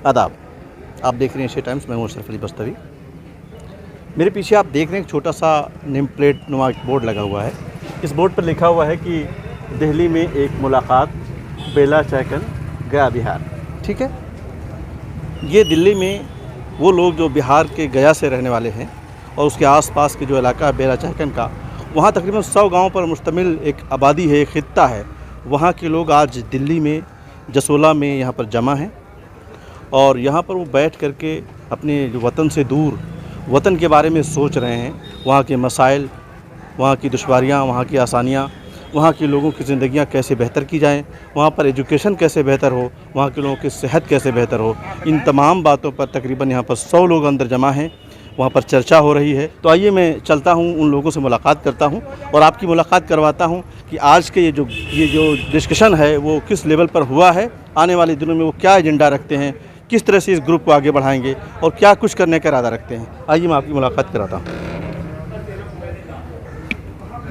आदाब। आप देख रहे हैं एशिया टाइम्स। मैं हूं अशरफ अली बस्तवी। मेरे पीछे आप देख रहे हैं एक छोटा सा नेम प्लेट नुमा एक बोर्ड लगा हुआ है। इस बोर्ड पर लिखा हुआ है कि दिल्ली में एक मुलाकात, बेला चैकन, गया बिहार। ठीक है, ये दिल्ली में वो लोग जो बिहार के गया से रहने वाले हैं और उसके आसपास के जो इलाका है बेला चैकन का, वहाँ तकरीबन 100 गाँव पर मुश्तमिल एक आबादी है, एक खित्ता है। वहाँ के लोग आज दिल्ली में जसोला में यहाँ पर जमा हैं और यहाँ पर वो बैठ करके अपने जो वतन से दूर वतन के बारे में सोच रहे हैं। वहाँ के मसाइल, वहाँ की दुश्वारियाँ, वहाँ की आसानियाँ, वहाँ के लोगों की ज़िंदगियाँ कैसे बेहतर की जाएँ, वहाँ पर एजुकेशन कैसे बेहतर हो, वहाँ के लोगों की सेहत कैसे बेहतर हो, इन तमाम बातों पर तकरीबन यहाँ पर 100 लोग अंदर जमा हैं। वहाँ पर चर्चा हो रही है। तो आइए मैं चलता हूँ, उन लोगों से मुलाकात करता हूँ और आपकी मुलाकात करवाता हूँ कि आज के ये जो डिस्कशन है वो किस लेवल पर हुआ है, आने वाले दिनों में वो क्या एजेंडा रखते हैं, किस तरह से इस ग्रुप को आगे बढ़ाएंगे और क्या कुछ करने का इरादा रखते हैं। आइए मैं आपकी मुलाकात कराता हूँ।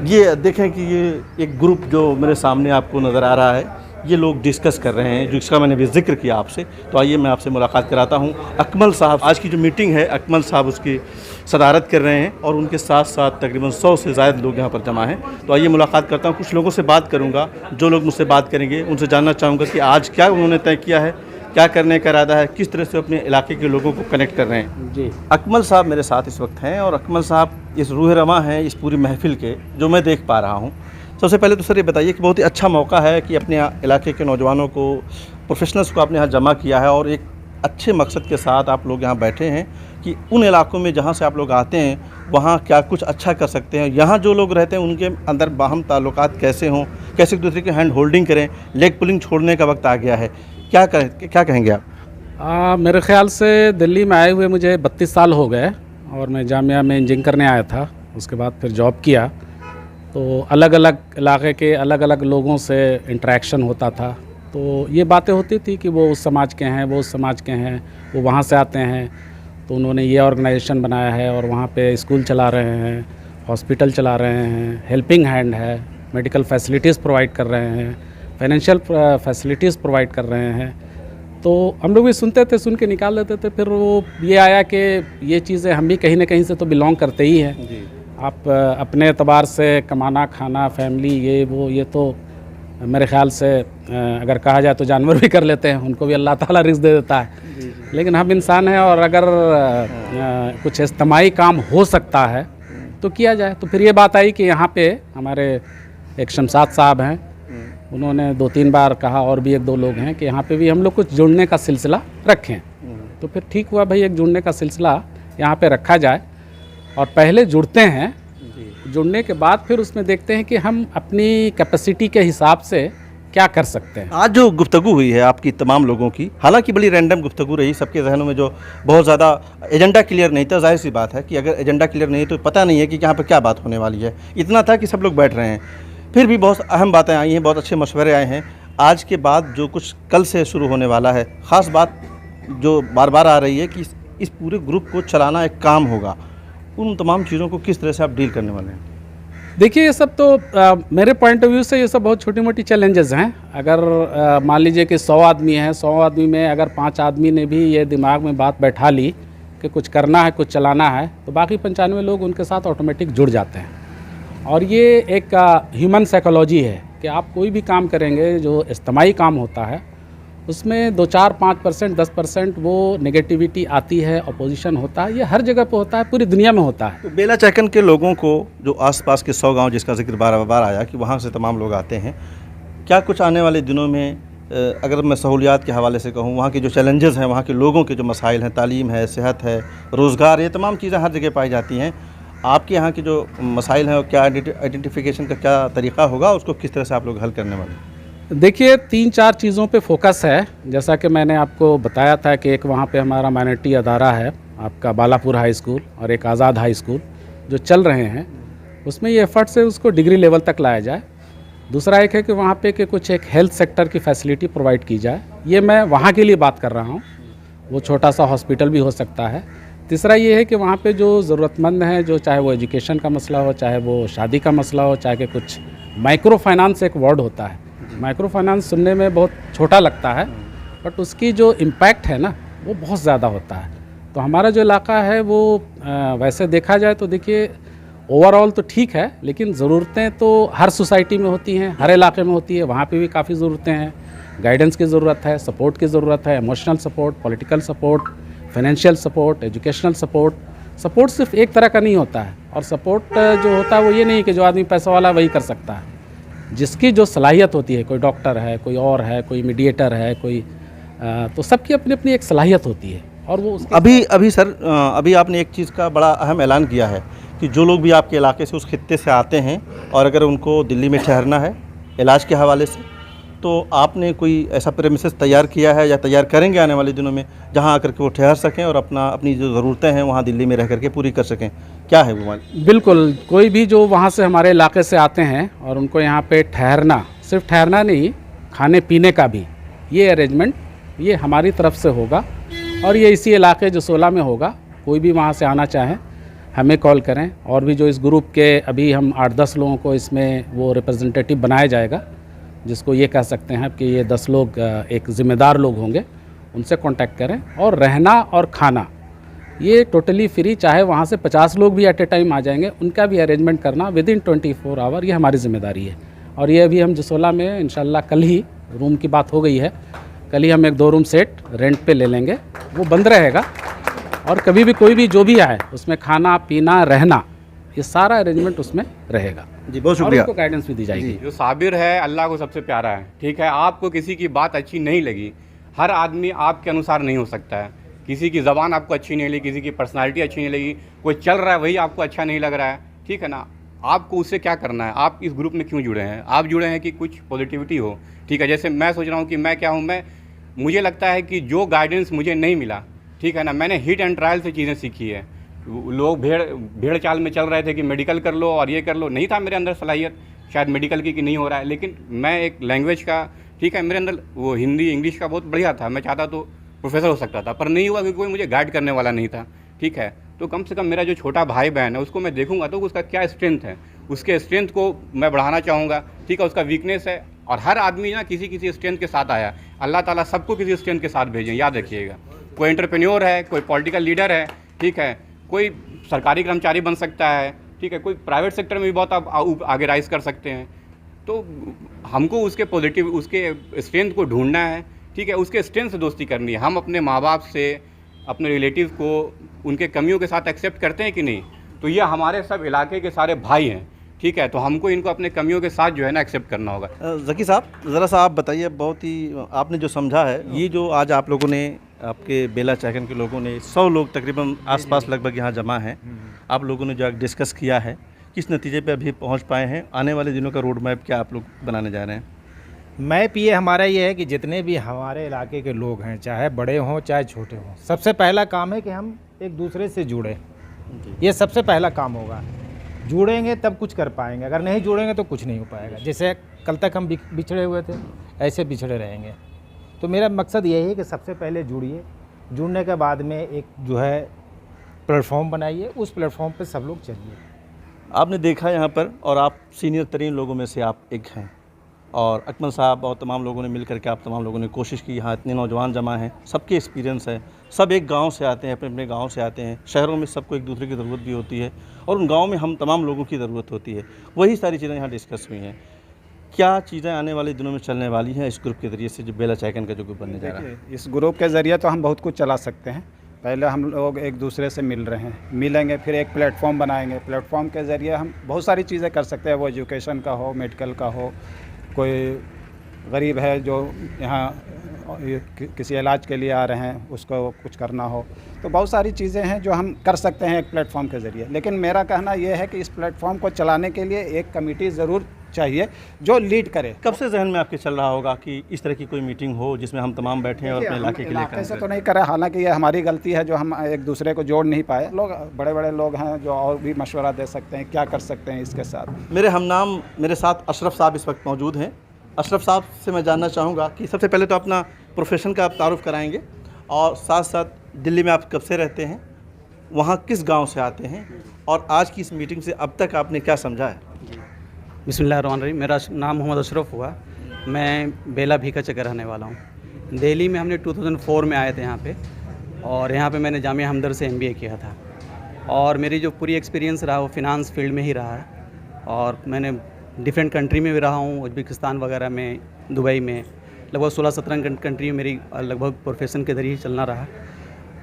ये देखें कि ये एक ग्रुप जो मेरे सामने आपको नज़र आ रहा है, ये लोग डिस्कस कर रहे हैं, जिसका मैंने भी जिक्र किया आपसे। तो आइए मैं आपसे मुलाकात कराता हूँ। अकमल साहब, आज की जो मीटिंग है अकमल साहब उसकी सदारत कर रहे हैं और उनके साथ साथ तकरीबन 100 से ज़्यादा लोग यहाँ पर जमा हैं। तो आइए मुलाकात करता हूँ। कुछ लोगों से बात करूँगा, जो लोग मुझसे बात करेंगे उनसे जानना चाहूँगा कि आज क्या उन्होंने तय किया है, क्या करने का इरादा है, किस तरह से अपने इलाके के लोगों को कनेक्ट कर रहे हैं। जी, अकमल साहब मेरे साथ इस वक्त हैं और अकमल साहब इस रूह रमा हैं इस पूरी महफ़िल के, जो मैं देख पा रहा हूँ। सबसे पहले तो सर ये बताइए कि बहुत ही अच्छा मौका है कि अपने इलाके के नौजवानों को, प्रोफेशनल्स को आपने यहाँ जमा किया है और एक अच्छे मकसद के साथ आप लोग यहाँ बैठे हैं कि उन इलाकों में जहाँ से आप लोग आते हैं वहाँ क्या कुछ अच्छा कर सकते हैं। यहाँ जो लोग रहते हैं उनके अंदर बाहम ताल्लुकात कैसे हों, कैसे एक दूसरे की हैंड होल्डिंग करें। लेग पुलिंग छोड़ने का वक्त आ गया है, क्या कहेंगे आप? मेरे ख़्याल से दिल्ली में आए हुए मुझे 32 साल हो गए और मैं जामिया में इंजीनियरिंग करने आया था। उसके बाद फिर जॉब किया, तो अलग अलग इलाके के अलग अलग लोगों से इंटरेक्शन होता था। तो ये बातें होती थी कि वो उस समाज के हैं, वो उस समाज के हैं, वो वहाँ से आते हैं, तो उन्होंने ये ऑर्गेनाइजेशन बनाया है और वहाँ पे स्कूल चला रहे हैं, हॉस्पिटल चला रहे हैं, हेल्पिंग हैंड है, मेडिकल फैसिलिटीज़ प्रोवाइड कर रहे हैं, फाइनेंशियल फैसिलिटीज़ प्रोवाइड कर रहे हैं। तो हम लोग भी सुनते थे, सुन के निकाल देते थे। फिर वो ये आया कि ये चीज़ें हम भी कहीं ना कहीं से तो बिलोंग करते ही हैं। आप अपने एतबार से कमाना, खाना, फैमिली, ये तो मेरे ख़्याल से अगर कहा जाए तो जानवर भी कर लेते हैं, उनको भी अल्लाह ताला रिज़्क़ दे देता है। लेकिन हम इंसान हैं और अगर कुछ इज्तिमाई काम हो सकता है तो किया जाए। तो फिर ये बात आई कि यहाँ पे हमारे एक शमशाद साहब हैं, उन्होंने 2-3 बार कहा, और भी 1-2 लोग हैं कि यहाँ पे भी हम लोग कुछ जुड़ने का सिलसिला रखें। तो फिर ठीक हुआ भाई, एक जुड़ने का सिलसिला यहाँ पे रखा जाए और पहले जुड़ते हैं। जुड़ने के बाद फिर उसमें देखते हैं कि हम अपनी कैपेसिटी के हिसाब से क्या कर सकते हैं। आज जो गुफ्तगू हुई है आपकी तमाम लोगों की, हालांकि बड़ी रैंडम गुफ्तगू रही, सबके जहनों में जो बहुत ज़्यादा एजेंडा क्लियर नहीं था। जाहिर सी बात है कि अगर एजेंडा क्लियर नहीं है तो पता नहीं है कि यहाँ पर क्या बात होने वाली है। इतना था कि सब लोग बैठ रहे हैं, फिर भी बहुत अहम बातें आई हैं, बहुत अच्छे मशवरे आए हैं। आज के बाद जो कुछ कल से शुरू होने वाला है, ख़ास बात जो बार बार आ रही है कि इस पूरे ग्रुप को चलाना एक काम होगा। उन तमाम चीज़ों को किस तरह से आप डील करने वाले हैं? देखिए, ये सब तो मेरे पॉइंट ऑफ व्यू से ये सब बहुत छोटी मोटी चैलेंजेस हैं। अगर मान लीजिए कि 100 आदमी हैं, 100 आदमी में अगर 5 आदमी ने भी ये दिमाग में बात बैठा ली कि कुछ करना है, कुछ चलाना है, तो बाकी 95 लोग उनके साथ ऑटोमेटिक जुड़ जाते हैं। और ये एक ह्यूमन साइकोलॉजी है कि आप कोई भी काम करेंगे जो इज्तिमाई काम होता है, उसमें 2-4-5%, 10% वो नेगेटिविटी आती है, अपोजिशन होता है। ये हर जगह पे होता है, पूरी दुनिया में होता है। तो बेला चैकन के लोगों को, जो आसपास के 100 गांव जिसका जिक्र बार बार आया कि वहाँ से तमाम लोग आते हैं, क्या कुछ आने वाले दिनों में अगर मैं सहूलियात के हवाले से कहूँ, वहाँ के जो चैलेंजेस हैं, वहाँ के लोगों के जो मसाइल हैं, तालीम है, सेहत है, रोज़गार, ये तमाम चीज़ें हर जगह पाई जाती हैं। आपके यहाँ के जो मसाइल हैं, क्या आइडेंटिफिकेशन का क्या तरीका होगा, उसको किस तरह से आप लोग हल करने वाले हैं? देखिए, 3-4 चीज़ों पे फोकस है। जैसा कि मैंने आपको बताया था कि एक वहाँ पे हमारा माइनॉरिटी अदारा है, आपका बालापुर हाई स्कूल, और एक आज़ाद हाई स्कूल जो चल रहे हैं, उसमें ये एफर्ट्स है उसको डिग्री लेवल तक लाया जाए। दूसरा एक है कि वहाँ पे कि कुछ एक हेल्थ सेक्टर की फैसिलिटी प्रोवाइड की जाए। ये मैं वहाँ के लिए बात कर रहा हूँ, वो छोटा सा हॉस्पिटल भी हो सकता है। तीसरा ये है कि वहाँ पे जो ज़रूरतमंद हैं, जो चाहे वो एजुकेशन का मसला हो, चाहे वो शादी का मसला हो, चाहे कि कुछ माइक्रो फाइनेंस एक वर्ड होता है। माइक्रो फाइनेंस सुनने में बहुत छोटा लगता है, बट उसकी जो इम्पैक्ट है ना, वो बहुत ज़्यादा होता है। तो हमारा जो इलाका है वो वैसे देखा जाए तो देखिए ओवरऑल तो ठीक है, लेकिन ज़रूरतें तो हर सोसाइटी में होती हैं, हर इलाके में होती है। वहाँ पे भी काफ़ी ज़रूरतें हैं, गाइडेंस की ज़रूरत है, सपोर्ट की ज़रूरत है, emotional support, political support, financial support, educational support. Support सिर्फ एक तरह का नहीं होता है, और सपोर्ट जो होता है वो ये नहीं कि जो आदमी पैसा वाला वही कर सकता है। जिसकी जो सलाहियत होती है, कोई डॉक्टर है, कोई और है, कोई मीडिएटर है, कोई तो सबकी अपनी अपनी एक सलाहियत होती है। और वो अभी सर अभी आपने एक चीज़ का बड़ा अहम ऐलान किया है कि जो लोग भी आपके इलाके से, उस खित्ते से आते हैं और अगर उनको दिल्ली में ठहरना है इलाज के हवाले से, तो आपने कोई ऐसा प्रेमिसेस तैयार किया है या तैयार करेंगे आने वाले दिनों में, जहां आकर के वो ठहर सकें और अपनी जो ज़रूरतें हैं वहां दिल्ली में रह करके पूरी कर सकें? क्या है वो? बिल्कुल, कोई भी जो वहाँ से हमारे इलाके से आते हैं और उनको यहाँ पे ठहरना, सिर्फ ठहरना नहीं, खाने पीने का भी ये अरेंजमेंट ये हमारी तरफ से होगा, और ये इसी इलाके जो 16 में होगा। कोई भी वहाँ से आना चाहें हमें कॉल करें। और भी जो इस ग्रुप के अभी हम 8-10 लोगों को इसमें वो रिप्रेजेंटेटिव बनाया जाएगा, जिसको ये कह सकते हैं कि ये 10 लोग एक ज़िम्मेदार लोग होंगे, उनसे कांटेक्ट करें। और रहना और खाना ये टोटली फ्री, चाहे वहाँ से 50 लोग भी एट ए टाइम आ जाएंगे, उनका भी अरेंजमेंट करना विदिन 24 आवर, ये हमारी ज़िम्मेदारी है। और ये अभी हम जसोला में इंशाल्लाह कल ही रूम की बात हो गई है, कल ही हम एक 2 रूम सेट रेंट पे ले लेंगे, वो बंद रहेगा। और कभी भी कोई भी जो भी आए उसमें खाना पीना रहना ये सारा अरेंजमेंट उसमें रहेगा। जी, बहुत शुक्रिया। उनको गाइडेंस भी दी जाएगी। जो साबिर है अल्लाह को सबसे प्यारा है, ठीक है। आपको किसी की बात अच्छी नहीं लगी, हर आदमी आपके अनुसार नहीं हो सकता है। किसी की ज़बान आपको अच्छी नहीं लगी, किसी की पर्सनालिटी अच्छी नहीं लगी, कोई चल रहा है वही आपको अच्छा नहीं लग रहा है, ठीक है ना। आपको उससे क्या करना है? आप इस ग्रुप में क्यों जुड़े हैं? आप जुड़े हैं कि कुछ पॉजिटिविटी हो, ठीक है। जैसे मैं सोच रहा हूँ कि मैं क्या हूँ, मुझे लगता है कि जो गाइडेंस मुझे नहीं मिला, ठीक है ना, मैंने हिट एंड ट्रायल से चीज़ें सीखी है। लोग भेड़ चाल में चल रहे थे कि मेडिकल कर लो और ये कर लो, नहीं था मेरे अंदर सलाहियत शायद मेडिकल की कि नहीं हो रहा है, लेकिन मैं एक लैंग्वेज का, ठीक है, मेरे अंदर वो हिंदी इंग्लिश का बहुत बढ़िया था। मैं चाहता तो प्रोफेसर हो सकता था, पर नहीं हुआ क्योंकि कोई मुझे गाइड करने वाला नहीं था, ठीक है। तो कम से कम मेरा जो छोटा भाई बहन है उसको मैं देखूंगा तो उसका क्या स्ट्रेंथ है, उसके स्ट्रेंथ को मैं बढ़ाना चाहूँगा, ठीक है। उसका वीकनेस है, और हर आदमी ना किसी स्ट्रेंथ के साथ आया। अल्लाह ताला सबको किसी स्ट्रेंथ के साथ भेजें, याद रखिएगा। कोई एंटरप्रेन्योर है, कोई पॉलिटिकल लीडर है, ठीक है, कोई सरकारी कर्मचारी बन सकता है, ठीक है, कोई प्राइवेट सेक्टर में भी बहुत आप आगे राइज कर सकते हैं। तो हमको उसके पॉजिटिव, उसके स्ट्रेंथ को ढूंढना है, ठीक है, उसके स्ट्रेंथ से दोस्ती करनी है। हम अपने माँ बाप से, अपने रिलेटिव को उनके कमियों के साथ एक्सेप्ट करते हैं कि नहीं? तो ये हमारे सब इलाके के सारे भाई हैं, ठीक है, तो हमको इनको अपने कमियों के साथ जो है ना एक्सेप्ट करना होगा। ज़की साहब, ज़रा सा आप बताइए, बहुत ही आपने जो समझा है, ये जो आज आप लोगों ने, आपके बेला चाकन के लोगों ने, 100 लोग तकरीबन आसपास लगभग यहाँ जमा हैं, आप लोगों ने जो डिस्कस किया है, किस नतीजे पे अभी पहुँच पाए हैं? आने वाले दिनों का रोड मैप क्या आप लोग बनाने जा रहे हैं? मैप ये हमारा ये है कि जितने भी हमारे इलाके के लोग हैं, चाहे बड़े हों चाहे छोटे हों, सबसे पहला काम है कि हम एक दूसरे से जुड़ें। ये सबसे पहला काम होगा। जुड़ेंगे तब कुछ कर पाएंगे, अगर नहीं जुड़ेंगे तो कुछ नहीं हो पाएगा। जैसे कल तक हम बिछड़े हुए थे, ऐसे बिछड़े रहेंगे। तो मेरा मकसद यही है कि सबसे पहले जुड़िए, जुड़ने के बाद में एक जो है प्लेटफॉर्म बनाइए, उस प्लेटफॉर्म पे सब लोग चलिए। आपने देखा यहाँ पर, और आप सीनियर तरीन लोगों में से आप एक हैं, और अकमल साहब और तमाम लोगों ने मिल कर के, आप तमाम लोगों ने कोशिश की, यहाँ इतने नौजवान जमा हैं, सबके एक्सपीरियंस है, सब एक गांव से आते हैं, अपने अपने गांव से आते हैं। शहरों में सबको एक दूसरे की ज़रूरत भी होती है, और उन गांव में हम तमाम लोगों की ज़रूरत होती है। वही सारी चीज़ें यहाँ डिस्कस हुई हैं। क्या चीज़ें आने वाले दिनों में चलने वाली हैं इस ग्रुप के ज़रिए से, जो बेला चाकन का जो ग्रुप बनने जा रहा है? इस ग्रुप के ज़रिए तो हम बहुत कुछ चला सकते हैं। पहले हम लोग एक दूसरे से मिल रहे हैं, मिलेंगे, फिर एक प्लेटफॉर्म बनाएंगे। प्लेटफॉर्म के ज़रिए हम बहुत सारी चीज़ें कर सकते हैं, वो एजुकेशन का हो, मेडिकल का हो, कोई गरीब है जो यहाँ किसी इलाज के लिए आ रहे हैं उसको कुछ करना हो, तो बहुत सारी चीज़ें हैं जो हम कर सकते हैं एक प्लेटफॉर्म के ज़रिए। लेकिन मेरा कहना यह है कि इस प्लेटफॉर्म को चलाने के लिए एक कमेटी ज़रूर चाहिए जो लीड करे। कब से जहन में आपके चल रहा होगा कि इस तरह की कोई मीटिंग हो जिसमें हम तमाम बैठें और अपने इलाके के लिए काम से करें? तो नहीं करें, हालांकि ये हमारी गलती है जो हम एक दूसरे को जोड़ नहीं पाए। लोग बड़े बड़े लोग हैं जो और भी मशवरा दे सकते हैं क्या कर सकते हैं इसके साथ। मेरे हमनाम, मेरे साथ अशरफ साहब इस वक्त मौजूद हैं। अशरफ साहब से मैं जानना चाहूँगा कि सबसे पहले तो अपना प्रोफेशन का आप तारुफ कराएंगे, और साथ साथ दिल्ली में आप कब से रहते हैं, वहाँ किस गांव से आते हैं, और आज की इस मीटिंग से अब तक आपने क्या समझा है? बिस्मिल्लाहिर्रहमानिर्रहीम। मेरा नाम मोहम्मद अशरफ हुआ, मैं बेला भीका चक्कर रहने वाला हूँ। दिल्ली में हमने 2004 में आए थे यहाँ पे, और यहाँ पे मैंने जामिया हमदर्द से MBA किया था। और मेरी जो पूरी एक्सपीरियंस रहा वो फ़िनांस फील्ड में ही रहा है। और मैंने डिफरेंट कंट्री में भी रहा हूँ, उज़्बेकिस्तान वगैरह में, दुबई में, लगभग 16-17 कंट्री में मेरी लगभग प्रोफेशन के ज़रिए चलना रहा।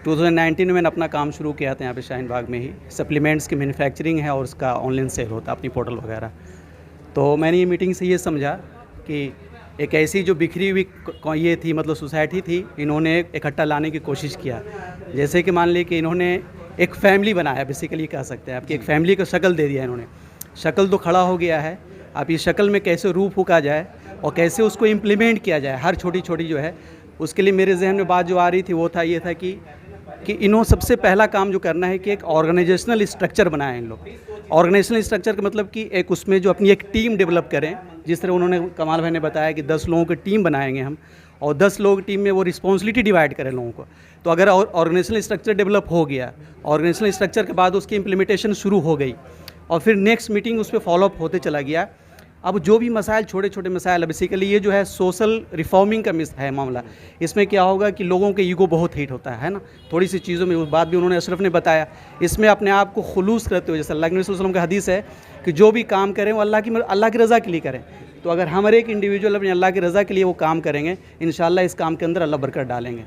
2019 में मैंने अपना काम शुरू किया था यहाँ पे शाहीन बाग में ही। सप्लीमेंट्स की मैन्युफैक्चरिंग है और उसका ऑनलाइन सेल होता है अपनी पोर्टल वगैरह। तो मैंने ये मीटिंग से ये समझा कि एक ऐसी जो बिखरी हुई ये थी, मतलब सोसाइटी थी, इन्होंने इकट्ठा लाने की कोशिश किया। जैसे कि मान ली कि इन्होंने एक फैमिली बनाया, बेसिकली कह सकते हैं आपकी एक फैमिली को शक्ल दे दिया इन्होंने। शक्ल तो खड़ा हो गया है, अब इस शक्ल में कैसे रूप फूका जाए और कैसे उसको इम्प्लीमेंट किया जाए हर छोटी छोटी जो है, उसके लिए मेरे जहन में बात जो आ रही थी वो था ये था कि इन्हों सबसे पहला काम जो करना है कि एक ऑर्गेनाइजेशनल स्ट्रक्चर बनाएं इन लोग। ऑर्गेनाइजेशनल स्ट्रक्चर का मतलब कि एक उसमें जो अपनी एक टीम डेवलप करें, जिस तरह उन्होंने कमाल भाई ने बताया कि 10 लोगों की टीम बनाएंगे हम, और 10 लोग टीम में वो रिस्पॉन्सिबिलिटी डिवाइड करें लोगों को। तो अगर ऑर्गेनाइजेशनल स्ट्रक्चर डेवलप हो गया, ऑर्गेनाइजेशनल स्ट्रक्चर के बाद उसकी इम्प्लीमेंटेशन शुरू हो गई और फिर नेक्स्ट मीटिंग उस पर फॉलोअप होते चला गया। अब जो भी मसाइल, छोटे छोटे मसाइल, बेसिकली ये जो है सोशल रिफॉर्मिंग का है मामला। इसमें क्या होगा कि लोगों के ईगो बहुत हिट होता है ना, थोड़ी सी चीज़ों में। उस बात भी उन्होंने अशरफ ने बताया। इसमें अपने आप को खुलूस करते हुए, जैसे अल्लाह के नबी सल्लल्लाहु अलैहि वसल्लम का हदीस है कि जो भी काम करें वो अल्लाह की रज़ा के लिए करें। तो अगर हम हर एक इंडिविजुअल अपने अल्लाह की रज़ा के लिए वो काम करेंगे, इंशाल्लाह इस काम के अंदर अल्लाह बरकत डालेंगे।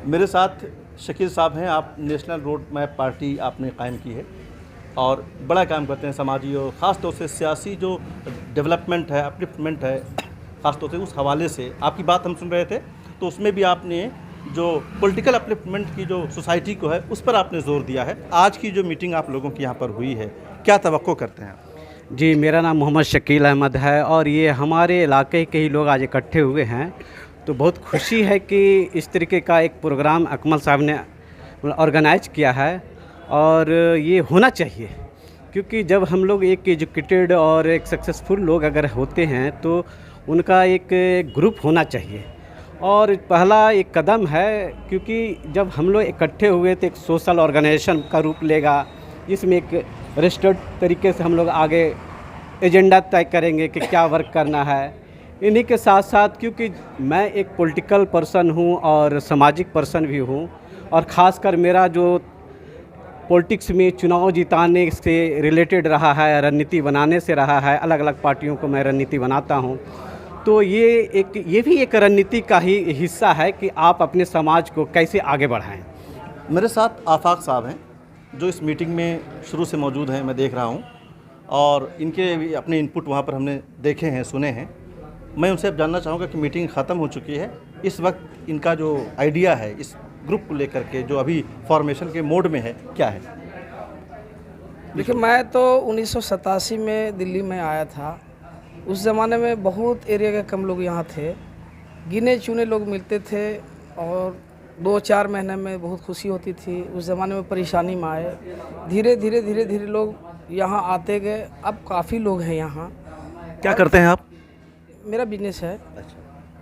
मेरे साथ शकील साहब हैं। आप नेशनल रोड मैप पार्टी आपने कायम की है और बड़ा काम करते हैं समाजी और ख़ास तौर से सियासी जो डेवलपमेंट है, अपलिफ्टमेंट है, ख़ास तौर से उस हवाले से आपकी बात हम सुन रहे थे। तो उसमें भी आपने जो पॉलिटिकल अपलिफ्टमेंट की जो सोसाइटी को है उस पर आपने ज़ोर दिया है। आज की जो मीटिंग आप लोगों की यहाँ पर हुई है, क्या तवक्को करते हैं आप? जी, मेरा नाम मोहम्मद शकील अहमद है और ये हमारे इलाके के ही लोग आज इकट्ठे हुए हैं। तो बहुत खुशी है कि इस तरीके का एक प्रोग्राम अकमल साहब ने ऑर्गेनाइज किया है और ये होना चाहिए, क्योंकि जब हम लोग एक एजुकेटेड और एक सक्सेसफुल लोग अगर होते हैं तो उनका एक ग्रुप होना चाहिए। और पहला एक कदम है, क्योंकि जब हम लोग इकट्ठे हुए तो एक सोशल ऑर्गेनाइजेशन का रूप लेगा, जिसमें एक रजिस्टर्ड तरीके से हम लोग आगे एजेंडा तय करेंगे कि क्या वर्क करना है। इन्हीं के साथ साथ, क्योंकि मैं एक पॉलिटिकल पर्सन हूँ और सामाजिक पर्सन भी हूँ, और ख़ासकर मेरा जो पॉलिटिक्स में चुनाव जिताने से रिलेटेड रहा है, रणनीति बनाने से रहा है, अलग अलग पार्टियों को मैं रणनीति बनाता हूँ। तो ये भी एक रणनीति का ही हिस्सा है कि आप अपने समाज को कैसे आगे बढ़ाएं। मेरे साथ आफाक साहब हैं जो इस मीटिंग में शुरू से मौजूद हैं, मैं देख रहा हूं, और इनके भी अपने इनपुट वहां पर हमने देखे हैं, सुने हैं। मैं उनसे अब जानना चाहूँगा कि मीटिंग ख़त्म हो चुकी है, इस वक्त इनका जो आइडिया है इस ग्रुप को लेकर के जो अभी फॉर्मेशन के मोड में है, क्या है? देखिए, मैं तो 1987 में दिल्ली में आया था। उस ज़माने में बहुत एरिया के कम लोग यहाँ थे, गिने चुने लोग मिलते थे और 2-4 महीने में बहुत खुशी होती थी। उस ज़माने में परेशानी में आए, धीरे धीरे लोग यहाँ आते गए। अब काफ़ी लोग हैं यहाँ। क्या करते हैं आप? मेरा बिजनेस है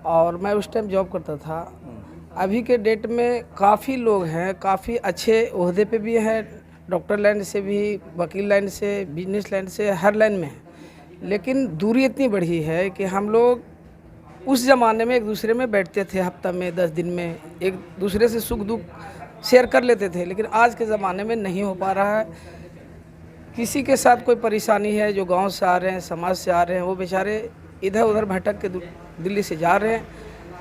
और मैं उस टाइम जॉब करता था। अभी के डेट में काफ़ी लोग हैं, काफ़ी अच्छे ओहदे पे भी हैं, डॉक्टर लाइन से भी, वकील लाइन से, बिजनेस लाइन से, हर लाइन में है। लेकिन दूरी इतनी बढ़ी है कि हम लोग उस ज़माने में एक दूसरे में बैठते थे, हफ्ता में 10 दिन में एक दूसरे से सुख दुख शेयर कर लेते थे, लेकिन आज के ज़माने में नहीं हो पा रहा है। किसी के साथ कोई परेशानी है, जो गांव से आ रहे हैं, समाज से आ रहे हैं, वो बेचारे इधर उधर भटक के दिल्ली से जा रहे हैं।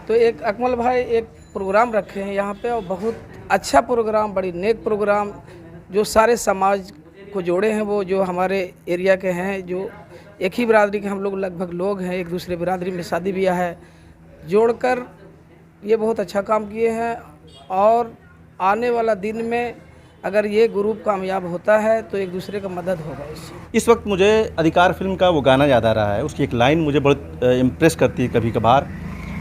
तो एक अकमल भाई एक प्रोग्राम रखे हैं यहाँ पे, और बहुत अच्छा प्रोग्राम, बड़ी नेक प्रोग्राम, जो सारे समाज को जोड़े हैं। वो जो हमारे एरिया के हैं, जो एक ही बिरादरी के हम लोग लगभग लोग हैं, एक दूसरे बिरादरी में शादी ब्याह है, जोड़कर ये बहुत अच्छा काम किए हैं। और आने वाला दिन में अगर ये ग्रुप कामयाब होता है तो एक दूसरे का मदद होगा इससे। इस वक्त मुझे अधिकार फिल्म का वो गाना याद आ रहा है, उसकी एक लाइन मुझे बहुत इम्प्रेस करती है कभी कभार,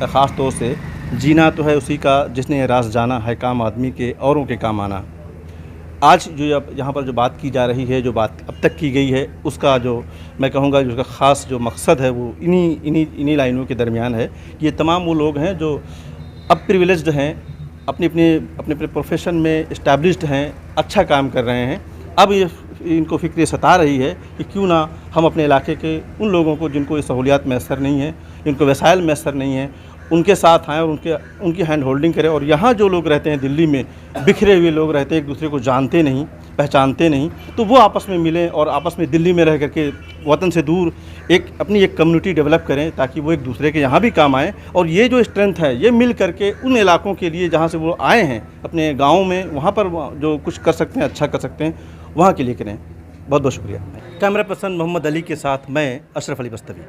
ख़ास तौर से, जीना तो है उसी का जिसने ये राज जाना है, काम आदमी के औरों के काम आना। आज जो यहाँ पर जो बात की जा रही है, जो बात अब तक की गई है, उसका जो मैं कहूँगा जो उसका ख़ास जो मकसद है वो इन्हीं लाइनों के दरमियान है। ये तमाम वो लोग हैं जो अब प्रिविलेज्ड हैं, अपने प्रोफेशन में इस्टेब्लिश्ड हैं, अच्छा काम कर रहे हैं। अब ये इनको फ़िक्र सता रही है कि क्यों ना हम अपने इलाके के उन लोगों को जिनको ये सहूलियात मैसर नहीं हैं, जिनको वसाइल मैसर नहीं हैं, उनके साथ आएँ और उनकी हैंड होल्डिंग करें। और यहाँ जो लोग रहते हैं दिल्ली में, बिखरे हुए लोग रहते हैं, एक दूसरे को जानते नहीं, पहचानते नहीं, तो वो आपस में मिलें और आपस में दिल्ली में रह करके वतन से दूर अपनी एक कम्युनिटी डेवलप करें, ताकि वो एक दूसरे के यहाँ भी काम आएँ। और ये जो स्ट्रेंथ है ये मिल करके उन इलाकों के लिए जहाँ से वो आए हैं, अपने गाँव में, वहाँ पर जो कुछ कर सकते हैं, अच्छा कर सकते हैं, वहाँ के लिए करें। बहुत बहुत शुक्रिया। कैमरा पर्सन मोहम्मद अली के साथ मैं अशरफ अली बस्तवी।